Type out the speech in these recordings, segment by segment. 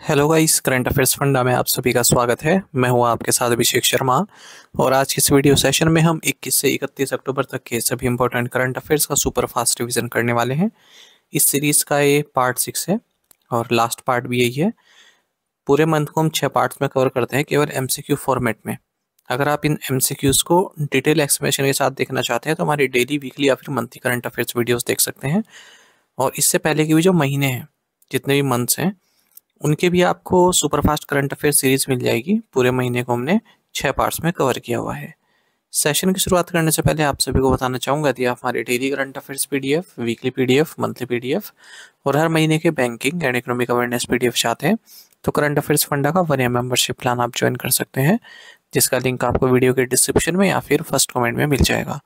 Hello guys, current affairs funda में आप सभी का स्वागत है। मैं हूं आपके साथ अभिषेक शर्मा और आज के इस वीडियो सेशन में हम 21 से 31 अक्टूबर तक के सभी इंपॉर्टेंट करंट अफेयर्स का सुपर फास्ट रिवीजन करने वाले हैं। इस सीरीज का ये पार्ट 6 है और लास्ट पार्ट भी यही है। पूरे मंथ को हम 6 पार्ट्स में कवर करते हैं केवल एमसीक्यू फॉर्मेट में। अगर आप इन एमसीक्यूज को डिटेल एक्सप्लेनेशन के साथ देखना चाहते हैं तो हमारी डेली, वीकली या फिर मंथली करंट अफेयर्स वीडियोस देख सकते हैं। और इससे पहले के भी जो महीने हैं, जितने भी मंथ्स हैं, उनके भी आपको सुपरफास्ट करंट अफेयर सीरीज मिल जाएगी। पूरे महीने को हमने 6 पार्ट्स में कवर किया हुआ है। सेशन की शुरुआत करने से पहले आप सभी को बताना चाहूंगा कि आप हमारे daily current affairs PDF, weekly PDF, monthly PDF और हर महीने के banking and economic awareness PDF चाहते हैं तो करंट अफेयर्स फंडा का 1 ईयर मेंबरशिप प्लान आप ज्वाइन कर सकते हैं, जिसका लिंक आपको वीडियो के डिस्क्रिप्शन में या फिर फर्स्ट कमेंट में मिल जाएगा।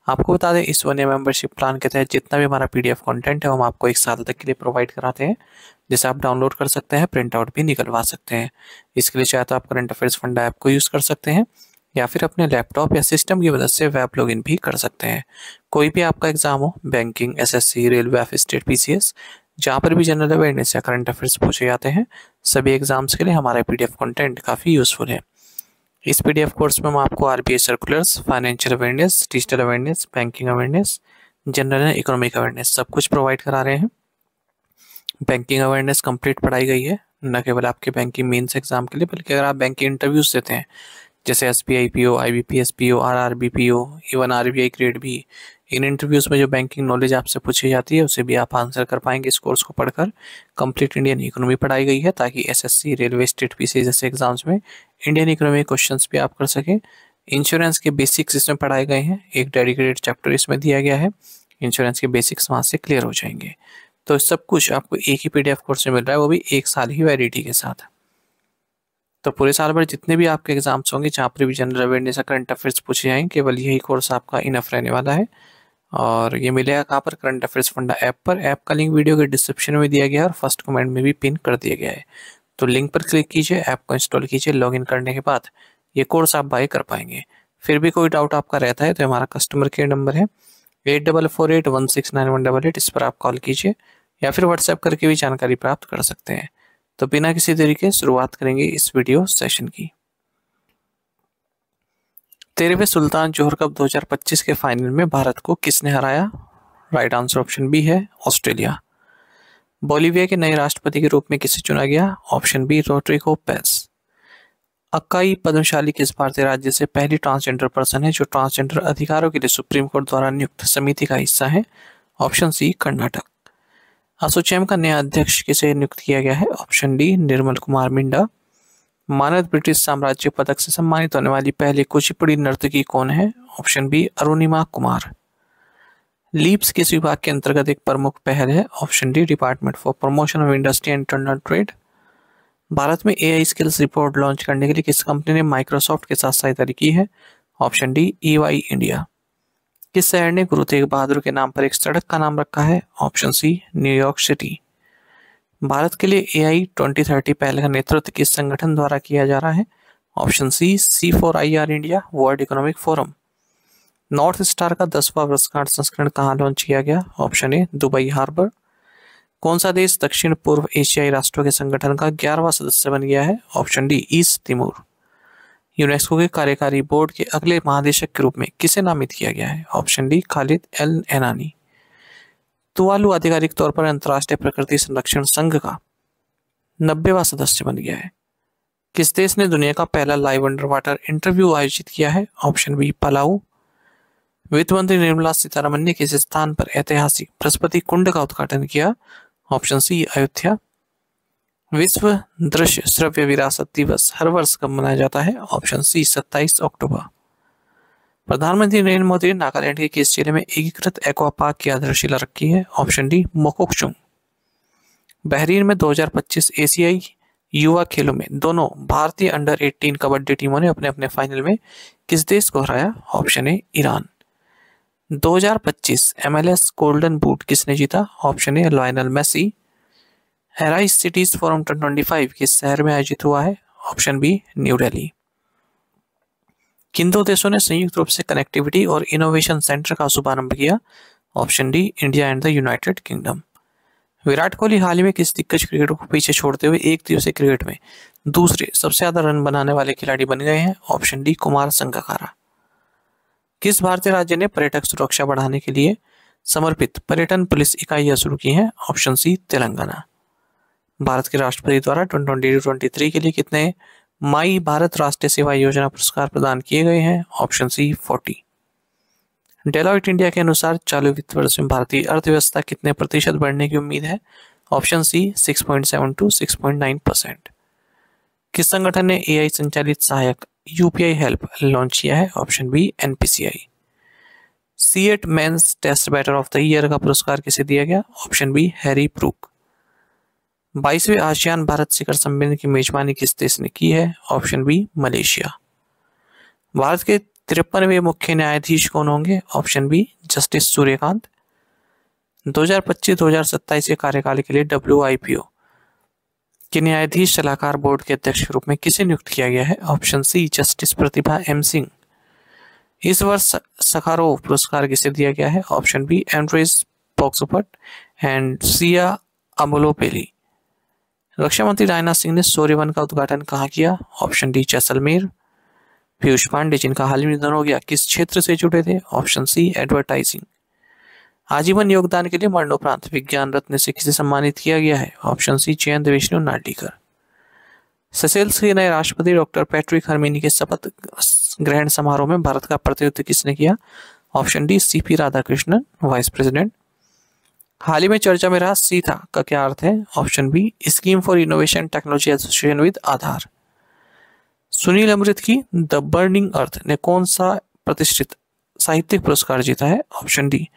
आपको बता दें, इस 1 ईयर मेंबरशिप प्लान के तहत जितना भी हमारा पीडीएफ कंटेंट है वो हम आपको 1 साल तक के लिए प्रोवाइड कराते हैं, जिसे आप डाउनलोड कर सकते हैं, प्रिंट आउट भी निकलवा सकते हैं। इसके लिए चाहे तो आप करंट अफेयर्स फंडा ऐप को यूज़ कर सकते हैं या फिर अपने लैपटॉप या सिस्टम की मदद से वेब लॉगिन भी कर सकते हैं। कोई भी आपका एग्जाम हो, बैंकिंग, एसएससी, रेलवे या फिर स्टेट पीसीएस, जहाँ पर भी जनरल अवेयरनेस या करंट अफेयर्स पूछे जाते हैं, सभी एग्जाम्स के लिए हमारा पीडीएफ कंटेंट काफ़ी यूजफुल है। इस पीडीएफ कोर्स में हम आपको RBI circulars, financial awareness, digital awareness, banking awareness, general and economic awareness सब कुछ प्रोवाइड करा रहे हैं। बैंकिंग अवेयरनेस कंप्लीट पढ़ाई गई है, न केवल आपके बैंकिंग मेंस एग्जाम के लिए, बल्कि अगर आप बैंकिंग इंटरव्यूज देते हैं जैसे SBI PO, IBPS PO, RRB PO, even RBI grade भी, इन इंटरव्यूज में जो बैंकिंग नॉलेज आपसे पूछी जाती है उसे भी आप आंसर कर पाएंगे इस कोर्स को पढ़कर। कंप्लीट इंडियन इकोनॉमी पढ़ाई गई है ताकि एसएससी, रेलवे, स्टेट पीसी जैसे एग्जाम्स में इंडियन इकोनॉमी क्वेश्चंस भी आप कर सकें। इंश्योरेंस के बेसिक्स इसमें पढ़ाए गए हैं, एक डेडिकेटेड चैप्टर इसमें दिया गया है। इंश्योरेंस के बेसिक्स वहाँ से क्लियर हो जाएंगे। तो सब कुछ आपको एक ही पीडीएफ कोर्स में मिल रहा है, वो भी 1 साल ही वैलिडिटी के साथ। तो पूरे साल भर जितने भी आपके एग्जाम्स होंगे जहाँ पर भी जनरल अवेयरनेस या करंट अफेयर्स पूछे जाएंगे, केवल यही कोर्स आपका इनफ रहने वाला है। और ये मिलेगा कहाँ पर? करंट अफेयर्स फंडा ऐप पर। ऐप का लिंक वीडियो के डिस्क्रिप्शन में दिया गया है और फर्स्ट कमेंट में भी पिन कर दिया गया है। तो लिंक पर क्लिक कीजिए, ऐप को इंस्टॉल कीजिए। लॉगिन करने के बाद ये कोर्स आप बाय कर पाएंगे। फिर भी कोई डाउट आपका रहता है तो हमारा कस्टमर केयर नंबर है 8448169188। इस पर आप कॉल कीजिए या फिर व्हाट्सएप करके भी जानकारी प्राप्त कर सकते हैं। तो बिना किसी देरी के शुरुआत करेंगे इस वीडियो सेशन की। 13वें सुल्तान जोहर कप 2025 के फाइनल में भारत को किसने हराया? राइट आंसर ऑप्शन बी है, ऑस्ट्रेलिया। बोलीविया के नए राष्ट्रपति के रूप में किसे चुना गया? Option B, Rodrigo Paz. Akkai Padmashali किस भारतीय राज्य से पहली ट्रांसजेंडर पर्सन है जो ट्रांसजेंडर अधिकारों के लिए सुप्रीम कोर्ट द्वारा नियुक्त समिति का हिस्सा है? ऑप्शन सी, कर्नाटक। एसोचैम का नया अध्यक्ष किसे नियुक्त किया गया है? Option D, Nirmal Kumar Minda. मानद ब्रिटिश साम्राज्य पदक से सम्मानित होने वाली पहली कुचिपुड़ी नर्तकी कौन है? Option B, Arunima Kumar. LEAPS किस विभाग के अंतर्गत एक प्रमुख पहल है? Option D, department for promotion of industry and internal trade. Bharat में एआई स्किल्स रिपोर्ट लॉन्च करने के लिए किस कंपनी ने माइक्रोसॉफ्ट के साथ साझेदारी की है? Option D, EY India. किस शहर ने गुरु तेग बहादुर के नाम पर एक सड़क का नाम रखा है? Option C, New York city. Bharat के लिए एआई 2030 पहल का नेतृत्व किस संगठन द्वारा किया जा रहा है? Option C, C4IR India, world economic forum. North Star का 10वां वर्षगांठ संस्करण कहाँ लॉन्च किया गया? Option A, Dubai Harbour. कौन सा देश दक्षिण पूर्व एशियाई राष्ट्रों के संगठन का 11वां सदस्य बन गया है? Option D, east Timor. UNESCO के कार्यकारी बोर्ड के अगले महानिदेशक के रूप में किसे नामित किया गया है? Option D, Khalid El Enany. Tuvalu आधिकारिक तौर पर अंतर्राष्ट्रीय प्रकृति संरक्षण संघ का 90वां सदस्य बन गया है। किस देश ने दुनिया का पहला लाइव अंडर वाटर इंटरव्यू आयोजित किया है? Option B, Palau. वित्त मंत्री निर्मला सीतारमन ने किस स्थान पर ऐतिहासिक बृहस्पति कुंड का उद्घाटन किया? Option C, Ayodhya. विश्व दृश्य श्रव्य विरासत दिवस हर वर्ष कब मनाया जाता है? ऑप्शन सी, 27 अक्टूबर। प्रधानमंत्री नरेंद्र मोदी ने नागालैंड के किस जिले में एकीकृत एक्वा पार्क की आधारशिला रखी है? Option D, Mokokchung. बहरीन में 2025 एशियाई युवा खेलों में दोनों भारतीय अंडर 18 कबड्डी टीमों ने अपने अपने फाइनल में किस देश को हराया? Option A, Iran. 2025 MLS golden boot किसने जीता? Option A, Lionel Messi. Arise cities forum 2025 किस शहर में आयोजित हुआ है? Option B, New Delhi. किन दो देशों ने संयुक्त रूप से कनेक्टिविटी और इनोवेशन सेंटर का शुभारंभ किया? Option D, India and the United Kingdom. Virat Kohli हाल ही में किस दिग्गज क्रिकेटर को पीछे छोड़ते हुए एक दिवसीय क्रिकेट में दूसरे सबसे ज्यादा रन बनाने वाले खिलाड़ी बन गए हैं? Option D Kumar Sangakkara. किस भारतीय राज्य ने पर्यटक सुरक्षा बढ़ाने के लिए समर्पित पर्यटन पुलिस इकाइयां शुरू की हैं? ऑप्शन सी तेलंगाना। भारत के राष्ट्रपति द्वारा 2022-23 के लिए कितने माई भारत राष्ट्रीय सेवा योजना पुरस्कार प्रदान किए गए हैं? ऑप्शन सी 40। डेलॉइट इंडिया के अनुसार चालू वित्त वर्ष में भारतीय अर्थव्यवस्था कितने प्रतिशत बढ़ने की उम्मीद है? Option C 6.7 to 6.9%। किस संगठन ने एआई संचालित सहायक यूपीआई हेल्प लॉन्च किया है? Option B NPCI. CEAT men's test batter of the year का पुरस्कार किसे दिया गया? Option B Harry Brook. 22वें आसियान भारत शिखर सम्मेलन की मेजबानी किस देश ने की है? Option B Malaysia. भारत के 53वें मुख्य न्यायाधीश कौन होंगे? Option B justice Suryakant. 2025-2027 के कार्यकाल के लिए WIPO के न्यायाधीश सलाहकार बोर्ड के अध्यक्ष के रूप में किसे नियुक्त किया गया है? Option C justice Pratibha M Singh. इस वर्ष सखारोव पुरस्कार किसे दिया गया है? Option B Andrzej Poczobut and Mzia Amaglobeli. रक्षा मंत्री राजनाथ सिंह ने सूर्य वन का उद्घाटन कहाँ किया? Option D Jaisalmer. पीयूष पांडे जिनका हाल ही में निधन हो गया किस क्षेत्र से जुड़े थे? Option C advertising. आजीवन योगदान के लिए मरणोपरांत विज्ञान रत्न से किसे सम्मानित किया गया है? Option C Jayant Vishnu Narlikar. Seychelles के नए राष्ट्रपति डॉक्टर पैट्रिक हर्मिनी के शपथ ग्रहण समारोह में भारत का प्रतिनिधित्व किसने किया? Option D CP Radhakrishnan vice president. हाल ही में चर्चा में रहा सीथा का क्या अर्थ है? Option B scheme for innovation technology association with Aadhaar. Sunil Amrit की द बर्निंग अर्थ ने कौन सा प्रतिष्ठित साहित्यिक पुरस्कार जीता है? Option D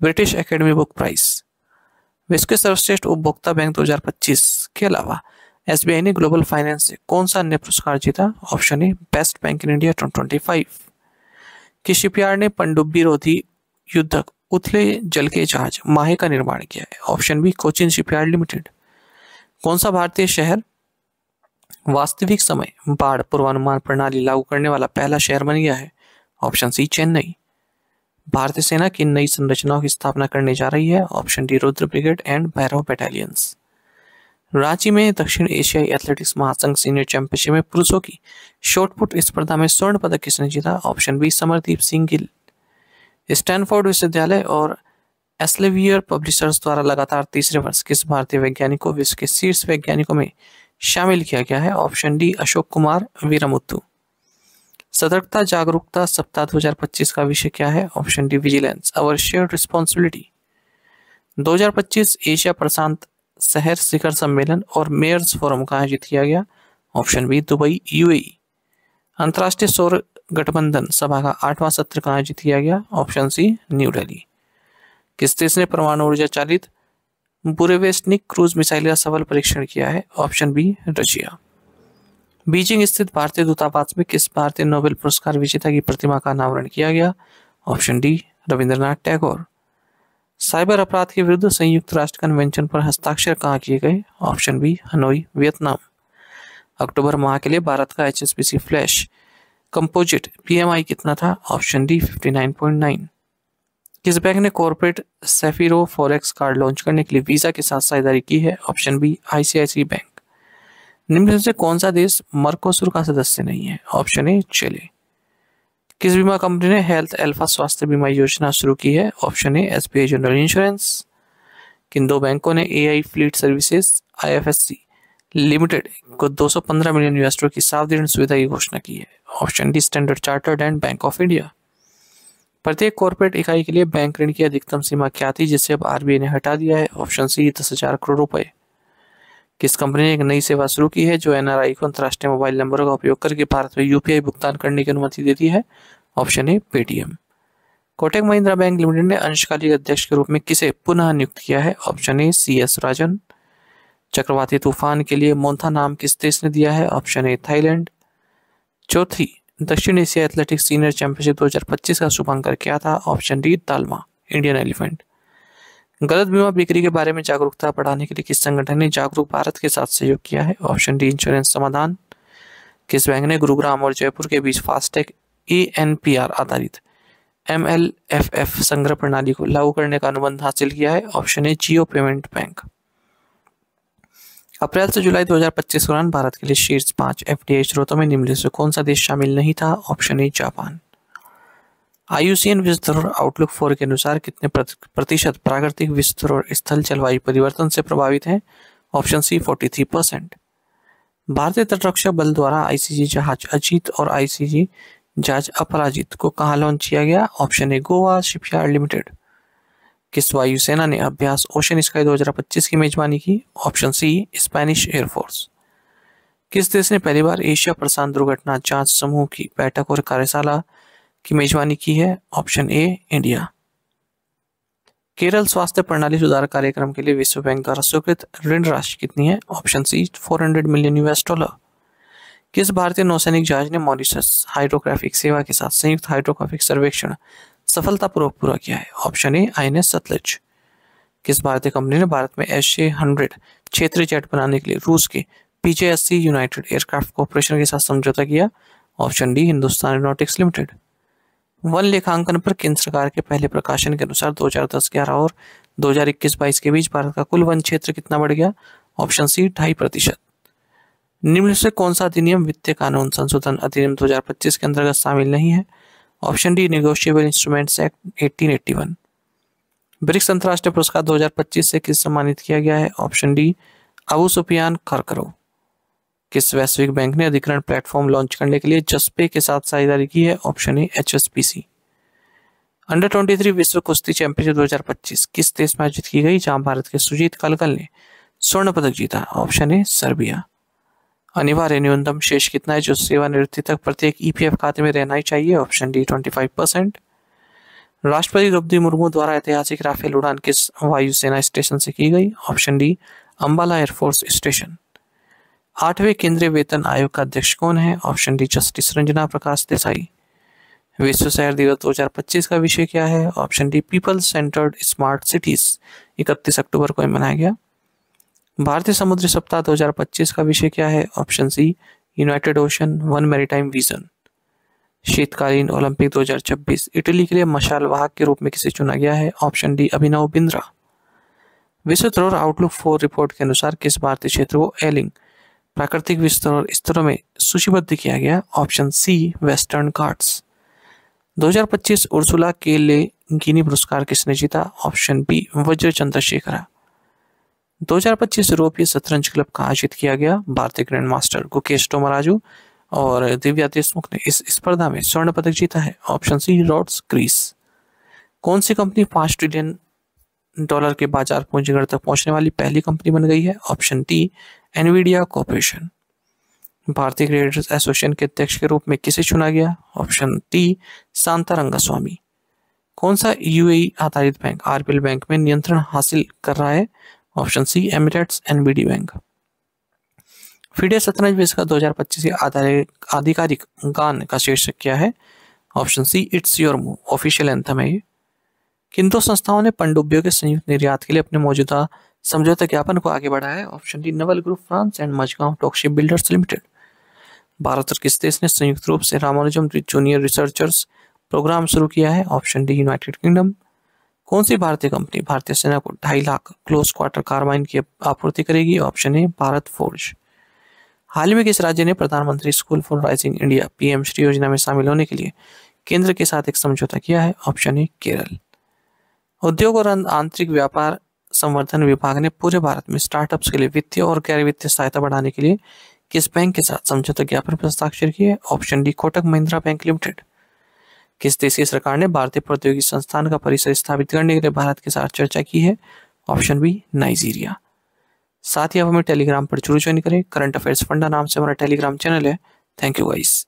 British academy book prize. विश्व के सर्वश्रेष्ठ उपभोक्ता बैंक 2025 के अलावा एसबीआई ने ग्लोबल फाइनेंस से कौन सा अन्य पुरस्कार जीता? Option A best bank in India 2025। कि शिपयार्ड ने पनडुब्बी रोधी युद्धक उथले जल के जहाज माहे का निर्माण किया है? Option B Cochin Shipyard Limited. कौन सा भारतीय शहर वास्तविक समय बाढ़ पूर्वानुमान प्रणाली लागू करने वाला पहला शहर बन गया है? Option C Chennai. भारतीय सेना की नई संरचनाओं की स्थापना करने जा रही है? Option D Rudra brigade and Bhairav battalions. Ranchi में दक्षिण एशियाई एथलेटिक्स महासंघ सीनियर चैंपियनशिप में पुरुषों की शॉटपुट स्पर्धा में स्वर्ण पदक किसने जीता? Option B Samardeep Singh Gill. Stanford विश्वविद्यालय और एल्सेवियर पब्लिशर्स द्वारा लगातार तीसरे वर्ष किस भारतीय वैज्ञानिक को विश्व के शीर्ष वैज्ञानिकों में शामिल किया गया है? Option D Ashok Kumar Veeramuthu. सतर्कता जागरूकता सप्ताह 2025 का विषय क्या है? Option D vigilance our shared responsibility. 2025 Asia प्रशांत शहर शिखर सम्मेलन और मेयर्स फोरम का आयोजित किया गया? Option B Dubai UAE. अंतर्राष्ट्रीय सौर गठबंधन सभा का 8वां सत्र का आयोजित किया गया? Option C New Delhi. किस देश ने परमाणु ऊर्जा चालित बुरेवेस्टनिक क्रूज मिसाइल का सफल परीक्षण किया है? Option B Russia. बीजिंग स्थित भारतीय दूतावास में किस भारतीय नोबेल पुरस्कार विजेता की प्रतिमा का अनावरण किया गया? Option D Rabindranath Tagore. Cyber अपराध के विरुद्ध संयुक्त राष्ट्र कन्वेंशन पर हस्ताक्षर कहाँ किए गए? Option B Hanoi Vietnam. अक्टूबर माह के लिए भारत का HSBC फ्लैश कंपोजिट PMI कितना था? Option D 59.9। किस बैंक ने corporate Sapphiro forex card launch करने के लिए वीजा के साथ साझेदारी की है? Option B ICICI bank. निम्न से कौन सा देश मर्कोसुर का सदस्य नहीं है? Option A Chile. किस बीमा कंपनी ने हेल्थ अल्फा स्वास्थ्य बीमा योजना शुरू की है? ऑप्शन ए SBI जनरल इंश्योरेंस। किन दो बैंकों ने AI fleet services IFSC limited को 215 मिलियन US की सावधि ऋण सुविधा की घोषणा की है? Option D standard chartered and bank of India. प्रत्येक कॉर्पोरेट इकाई के लिए बैंक ऋण की अधिकतम सीमा क्या थी जिसे अब RBI ने हटा दिया है? ऑप्शन सी 10,000 करोड़ रुपए। किस कंपनी ने एक नई सेवा शुरू की है जो NRI को अंतर्राष्ट्रीय मोबाइल नंबरों का उपयोग करके भारत में UPI भुगतान करने की अनुमति देती है? ऑप्शन ए Paytm. Kotak Mahindra bank limited ने अंशकालिक अध्यक्ष के रूप में किसे पुनः नियुक्त किया है? ऑप्शन ए CS राजन। चक्रवाती तूफान के लिए मोन्था नाम किस देश ने दिया है? Option A Thailand. चौथी दक्षिण एशिया एथलेटिक्स सीनियर चैंपियनशिप 2025 का शुभांकर क्या था? ऑप्शन डी तालमा इंडियन एलिफेंट। गलत बीमा बिक्री के बारे में जागरूकता बढ़ाने के लिए किस संगठन ने जागरूक भारत के साथ सहयोग किया है? ऑप्शन डी इंश्योरेंस समाधान। किस बैंक ने गुरुग्राम और जयपुर के बीच फास्टैग ANPR आधारित MLFF संग्रह प्रणाली को लागू करने का अनुबंध हासिल किया है? Option A Jio payment bank. अप्रैल से जुलाई 2025 के दौरान भारत के लिए शीर्ष 5 एफडीआई स्रोतों में निम्नलिखित से कौन सा देश शामिल नहीं था? Option A Japan. IUCN विश्व धरोहर आउटलुक 4 के अनुसार कितने प्रतिशत प्राकृतिक विश्व धरोहर स्थल जलवायु परिवर्तन से प्रभावित हैं? Option C 43%। भारतीय तटरक्षक बल द्वारा ICG जहाज अजीत और ICG जहाज अपराजित को कहाँ लॉन्च किया गया? ऑप्शन ए गोवा शिपयार्ड लिमिटेड। किस वायुसेना ने अभ्यास ओशन स्काई 2025 की मेजबानी की? Option C Spanish air force. किस देश ने पहली बार एशिया प्रशांत दुर्घटना जांच समूह की बैठक और कार्यशाला की मेजबानी की है? ऑप्शन ए इंडिया। केरल स्वास्थ्य प्रणाली सुधार कार्यक्रम के लिए विश्व बैंक द्वारा स्वीकृत ऋण राशि कितनी है? Option C $400 million. किस भारतीय नौसैनिक जहाज ने मॉरिशस हाइड्रोग्राफिक सेवा के साथ संयुक्त हाइड्रोग्राफिक सर्वेक्षण सफलतापूर्वक पूरा किया है? ऑप्शन ए INS सतलज। किस भारतीय कंपनी ने भारत में SJ-100 क्षेत्रीय जेट बनाने के लिए रूस के PJ-80 यूनाइटेड एयरक्राफ्ट कॉर्पोरेशन के साथ समझौता किया? Option D Hindustan aeronautics limited. One लेखांकन पर केंद्र सरकार के पहले प्रकाशन के अनुसार 2010-11 और 2021-22 के बीच भारत का कुल वन क्षेत्र कितना बढ़ गया? Option C 2.5%। निम्न से कौन सा अधिनियम वित्तीय कानून संशोधन अधिनियम 2025 के अंतर्गत शामिल नहीं है? Option D negotiable instruments act 1881। BRICS अंतर्राष्ट्रीय पुरस्कार 2025 से किस सम्मानित किया गया है? Option D Abu Sufiyan Kharkaro. किस वैश्विक बैंक ने अधिग्रहण प्लेटफॉर्म लॉन्च करने के लिए जसपे के साथ साझेदारी की है? ऑप्शन ए HSBC। अंडर 23 विश्व कुश्ती चैंपियनशिप 2025 किस देश में आयोजित की गई जहां भारत के सुजीत कलकल ने स्वर्ण पदक जीता? ऑप्शन ए सर्बिया। अनिवार्य न्यूनतम शेष कितना है जो सेवानिवृत्ति तक प्रत्येक EPF खाते में रहना ही चाहिए? Option D 25%। राष्ट्रपति द्रौपदी मुर्मू द्वारा ऐतिहासिक राफेल उड़ान किस वायुसेना स्टेशन से की गई? Option D Ambala air force station. 8वें केंद्रीय वेतन आयोग का अध्यक्ष कौन है? Option D justice Ranjana Prakash Desai. विश्व शहर दिवस 2025 का विषय क्या है? Option D people centred smart cities. 31 अक्टूबर को मनाया गया। भारतीय समुद्री सप्ताह 2025 का विषय क्या है? Option C united ocean one maritime vision. शीतकालीन ओलंपिक 2026 इटली के लिए मशाल वाहक के रूप में किसे चुना गया है? Option D Abhinav Bindra. विश्व धरोहर आउटलुक 4 रिपोर्ट के अनुसार किस भारतीय क्षेत्र को एलिंग प्राकृतिक विश्व धरोहर स्तरों में सूचीबद्ध किया गया? Option C Western Ghats. 2025 Ursula K Le गिनी पुरस्कार किसने जीता? ऑप्शन बी वज्र चंद्रशेखरा। 2025 यूरोपीय शतरंज क्लब का आयोजित किया गया। भारतीय ग्रैंड मास्टर गुकेश टोमराजू और दिव्या देशमुख ने इस स्पर्धा में स्वर्ण पदक जीता है? Option C Rhodes Greece. कौन सी कंपनी $5 ट्रिलियन के बाजार पूंजीगण तक पहुंचने वाली पहली कंपनी बन गई है? Option D Nvidia corporation. भारतीय क्रिकेटर्स एसोसिएशन के अध्यक्ष के रूप में किसे चुना गया? Option D Shanta Rangaswamy. कौन सा UAE आधारित बैंक RBL बैंक में नियंत्रण हासिल कर रहा है? Option C Emirates NBD bank. FIDE शतरंज विश्व का 2025 आधिकारिक गान का शीर्षक क्या है? Option see it's your move. Official anthem है ये। किन दो संस्थाओं ने पनडुब्बियों के संयुक्त निर्यात के लिए अपने मौजूदा समझौता ज्ञापन को आगे बढ़ाया है? Option D Naval Group France and Mazagon dock ship builders limited. Bharat और किस देश ने संयुक्त रूप से रामानुजम जूनियर रिसर्चर्स प्रोग्राम शुरू किया है? Option D United kingdom. कौन सी भारतीय कंपनी भारतीय सेना को 2.5 लाख क्लोज क्वार्टर कार्बाइन की आपूर्ति करेगी? Option A Bharat Forge. हाल ही में किस राज्य ने प्रधानमंत्री school for rising India PM Shri योजना में शामिल होने के लिए केंद्र के साथ एक समझौता किया है? ऑप्शन ए केरल। उद्योग और आंतरिक व्यापार संवर्धन विभाग ने पूरे भारत में स्टार्टअप्स के लिए वित्तीय और गैर वित्तीय सहायता बढ़ाने के लिए किस बैंक के साथ समझौता ज्ञापन पर हस्ताक्षर किए? Option D Kotak Mahindra bank limited. किस देशीय सरकार ने भारतीय प्रौद्योगिकी संस्थान का परिसर स्थापित करने के लिए भारत के साथ चर्चा की है? Option B Nigeria. साथ ही आप हमें टेलीग्राम पर जरूर ज्वाइन करें। करंट अफेयर्स फंडा नाम से हमारा टेलीग्राम चैनल है। Thank you guys.